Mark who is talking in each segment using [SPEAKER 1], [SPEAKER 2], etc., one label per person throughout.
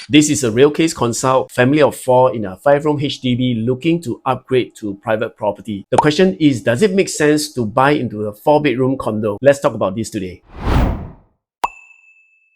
[SPEAKER 1] This is a real case consult, family of 4 in a 5-room HDB looking to upgrade to private property. The question is, does it make sense to buy into a 4-bedroom condo? Let's talk about this today.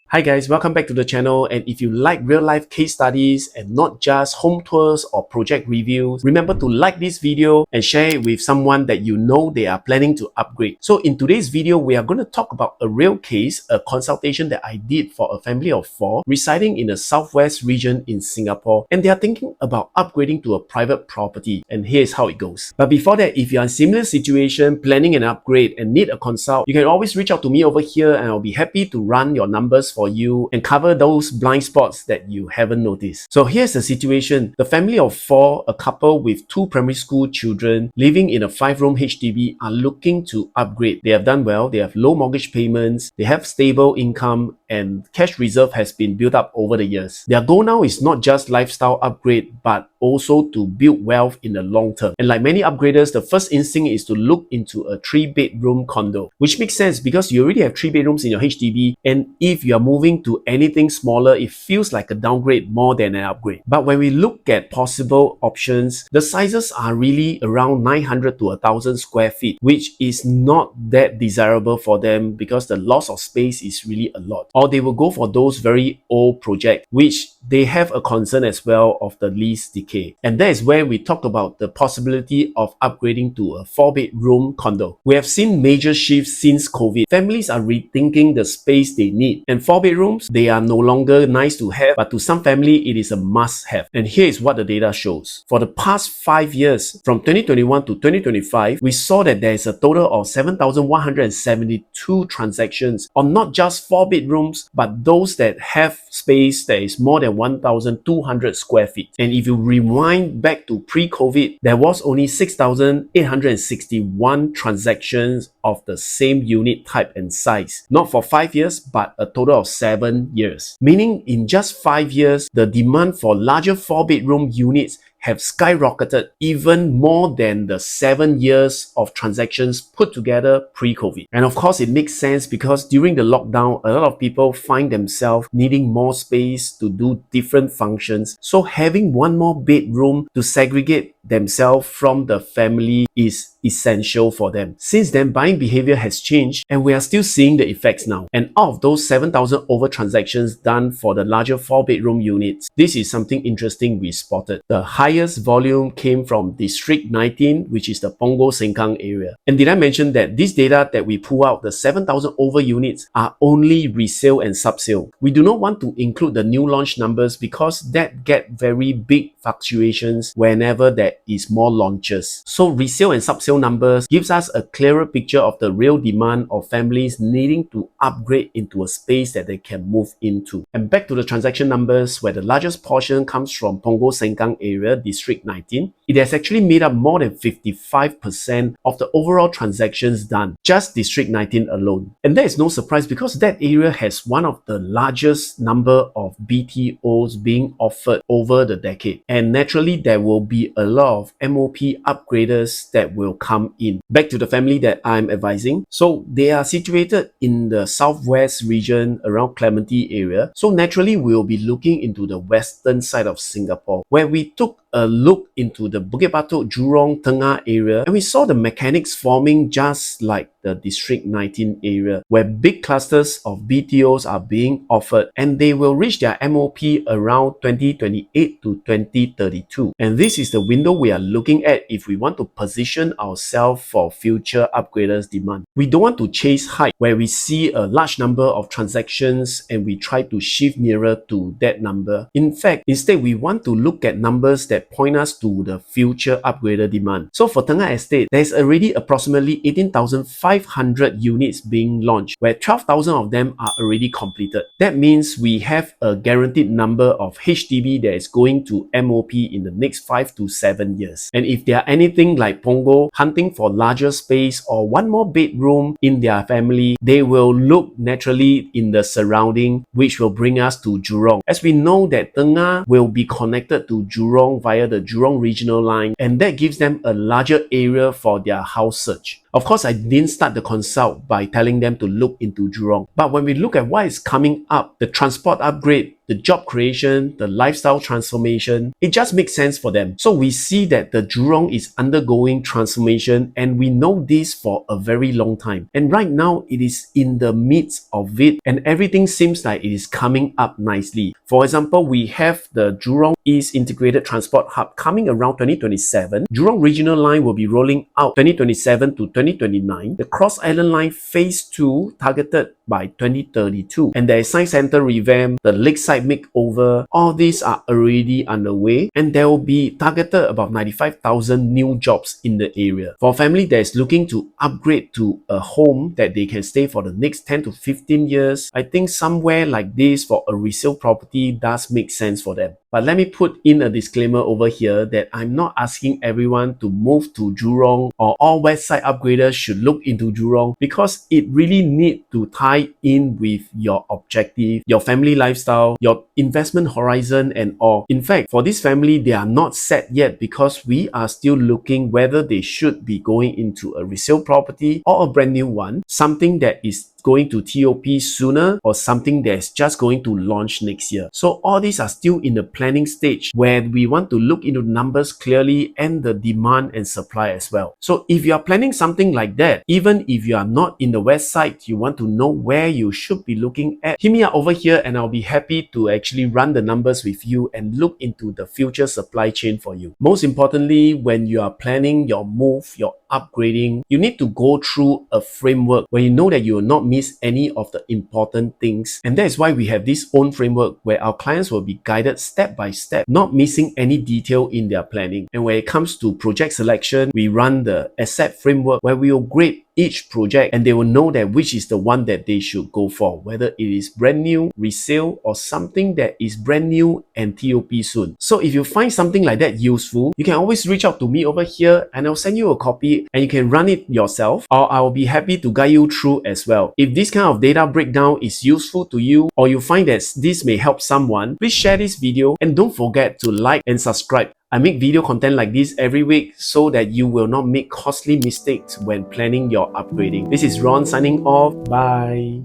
[SPEAKER 1] Hi guys, welcome back to the channel, and if you like real life case studies and not just home tours or project reviews, remember to like this video and share it with someone that you know they are planning to upgrade. So in today's video, we are going to talk about a real case, a consultation that I did for a family of 4 residing in the southwest region in Singapore, and they are thinking about upgrading to a private property, and here's how it goes. But before that, if you're in a similar situation, planning an upgrade and need a consult, you can always reach out to me over here and I'll be happy to run your numbers for you and cover those blind spots that you haven't noticed. So here's the situation. The family of 4, a couple with 2 primary school children living in a 5-room HDB, are looking to upgrade. They have done well, they have low mortgage payments, they have stable income, and cash reserve has been built up over the years. Their goal now is not just lifestyle upgrade, but also to build wealth in the long term. And like many upgraders, the first instinct is to look into a 3-bedroom condo, which makes sense because you already have 3 bedrooms in your HDB, and if you are moving to anything smaller, it feels like a downgrade more than an upgrade. But when we look at possible options, the sizes are really around 900 to 1,000 square feet, which is not that desirable for them because the loss of space is really a lot. Or they will go for those very old projects, which they have a concern as well of the lease decay. And that is where we talked about the possibility of upgrading to a 4-bedroom condo. We have seen major shifts since COVID. Families are rethinking the space they need, and 4 bedrooms, they are no longer nice to have, but to some family it is a must have. And here is what the data shows. For the past 5 years, from 2021 to 2025, we saw that there is a total of 7,172 transactions on not just 4 bedrooms, but those that have space that is more than 1,200 square feet. And if you rewind back to pre-COVID, there was only 6,861 transactions of the same unit type and size. Not for 5 years, but a total of 7 years. Meaning in just 5 years, the demand for larger 4-bedroom units have skyrocketed even more than the 7 years of transactions put together pre-COVID. And of course, it makes sense because during the lockdown, a lot of people find themselves needing more space to do different functions. So having one more bedroom to segregate themselves from the family is essential for them. Since then, buying behavior has changed and we are still seeing the effects now. And out of those 7,000 over transactions done for the larger 4-bedroom units, this is something interesting we spotted. The highest volume came from District 19, which is the Punggol Sengkang area. And did I mention that this data that we pull out, the 7,000 over units, are only resale and subsale? We do not want to include the new launch numbers because that get very big fluctuations whenever there is more launches. So resale and subsale numbers gives us a clearer picture of the real demand of families needing to upgrade into a space that they can move into. And back to the transaction numbers, where the largest portion comes from Punggol Sengkang area, District 19, it has actually made up more than 55% of the overall transactions done, just District 19 alone. And that is no surprise because that area has one of the largest number of BTOs being offered over the decade. And naturally, there will be a lot of MOP upgraders that will come in. Back to the family that I'm advising. So they are situated in the southwest region around Clementi area. So naturally, we'll be looking into the western side of Singapore, where we took a look into the Bukit Batok, Jurong, Tengah area, and we saw the mechanics forming just like the District 19 area, where big clusters of BTOs are being offered, and they will reach their MOP around 2028 to 2032. And this is the window we are looking at if we want to position ourselves for future upgraders' demand. We don't want to chase hype where we see a large number of transactions and we try to shift nearer to that number. In fact, instead we want to look at numbers that point us to the future upgrader demand. So for Tengah Estate, there's already approximately 18,500 units being launched, where 12,000 of them are already completed. That means we have a guaranteed number of HDB that is going to MOP in the next 5 to 7 years. And if they are anything like Punggol, hunting for larger space or one more bedroom in their family, they will look naturally in the surrounding, which will bring us to Jurong. As we know that Tengah will be connected to Jurong via the Jurong regional line, and that gives them a larger area for their house search. Of course, I didn't start the consult by telling them to look into Jurong. But when we look at what is coming up, the transport upgrade the job creation, the lifestyle transformation, it just makes sense for them. So we see that the Jurong is undergoing transformation, and we know this for a very long time. And right now it is in the midst of it, and everything seems like it is coming up nicely. For example, we have the Jurong East Integrated Transport Hub coming around 2027. Jurong Regional Line will be rolling out 2027 to 2029. The Cross Island Line Phase 2 targeted by 2032. And there is Science Center revamp, the Lakeside makeover. All these are already underway, and there will be targeted about 95,000 new jobs in the area. For a family that is looking to upgrade to a home that they can stay for the next 10 to 15 years, I think somewhere like this for a resale property does make sense for them. But let me put in a disclaimer over here that I'm not asking everyone to move to Jurong, or all west side upgraders should look into Jurong, because it really needs to tie in with your objective, your family lifestyle, your investment horizon and all. In fact, for this family, they are not set yet because we are still looking whether they should be going into a resale property or a brand new one, something that is going to TOP sooner or something that's just going to launch next year. So all these are still in the planning stage where we want to look into numbers clearly and the demand and supply as well. So if you are planning something like that, even if you are not in the west side, you want to know where you should be looking at, hit me up over here and I'll be happy to actually run the numbers with you and look into the future supply chain for you. Most importantly, when you are planning your move, your upgrading, you need to go through a framework where you know that you will not miss any of the important things. And that is why we have this own framework where our clients will be guided step by step, not missing any detail in their planning. And when it comes to project selection, we run the asset framework where we will grade each project and they will know that which is the one that they should go for, whether it is brand new, resale, or something that is brand new and TOP soon. So if you find something like that useful, you can always reach out to me over here and I'll send you a copy and you can run it yourself, or I'll be happy to guide you through as well. If this kind of data breakdown is useful to you, or you find that this may help someone, please share this video and don't forget to like and subscribe. I make video content like this every week so that you will not make costly mistakes when planning your upgrading. This is Ron signing off. Bye.